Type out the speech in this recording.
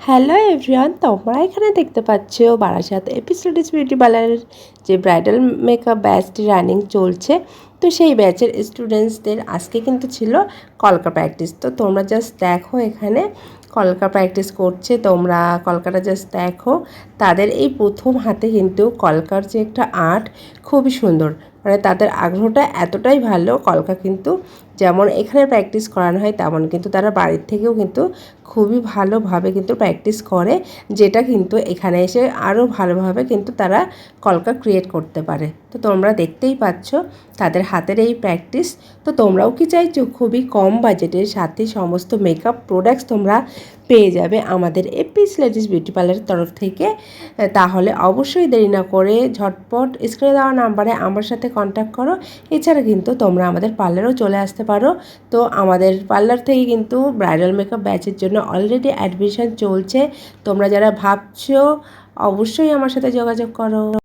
Hello everyone, তোমরা এখানে দেখতে পাচ্ছ বারাসাত এপিসোডিস বিউটি পার্লারের যে ব্রাইডাল মেকআপ ব্যাচটি রানিং চলছে। তো সেই ব্যাচের স্টুডেন্টসদের আজকে কিন্তু ছিল কলকা প্র্যাকটিস। তো তোমরা জাস্ট দেখো, এখানে কলকা প্র্যাকটিস করছে। তোমরা কলকাটা জাস্ট দেখো। তাদের এই প্রথম হাতে কিন্তু কলকার যে একটা আর্ট খুবই সুন্দর, মানে তাদের আগ্রহটা এতটাই ভালো। কলকা কিন্তু যেমন এখানে প্র্যাকটিস করানো হয় তেমন কিন্তু তারা বাড়ির থেকেও কিন্তু খুবই ভালোভাবে কিন্তু প্র্যাকটিস করে, যেটা কিন্তু এখানে এসে আরও ভালোভাবে কিন্তু তারা কলকা ক্রিয়েট করতে পারে। তো তোমরা দেখতেই পাচ্ছ তাদের হাতের এই প্র্যাকটিস। তো তোমরাও কি চাইছো খুবই কম বাজেটের সাথে সমস্ত মেকআপ প্রোডাক্টস তোমরা পেয়ে যাবে আমাদের এপিস লেডিস বিউটি পার্লারের তরফ থেকে? তাহলে অবশ্যই দেরি না করে ঝটপট স্ক্রিনে দেওয়া নাম্বারে আমার সাথে কন্ট্যাক্ট করো। এছাড়া কিন্তু তোমরা আমাদের পার্লারেও চলে আসতে পারো। তো আমাদের পার্লার থেকে কিন্তু ব্রাইডাল মেকআপ ব্যাচের জন্য অলরেডি অ্যাডমিশন চলছে। তোমরা যারা ভাবছো অবশ্যই আমার সাথে যোগাযোগ করো।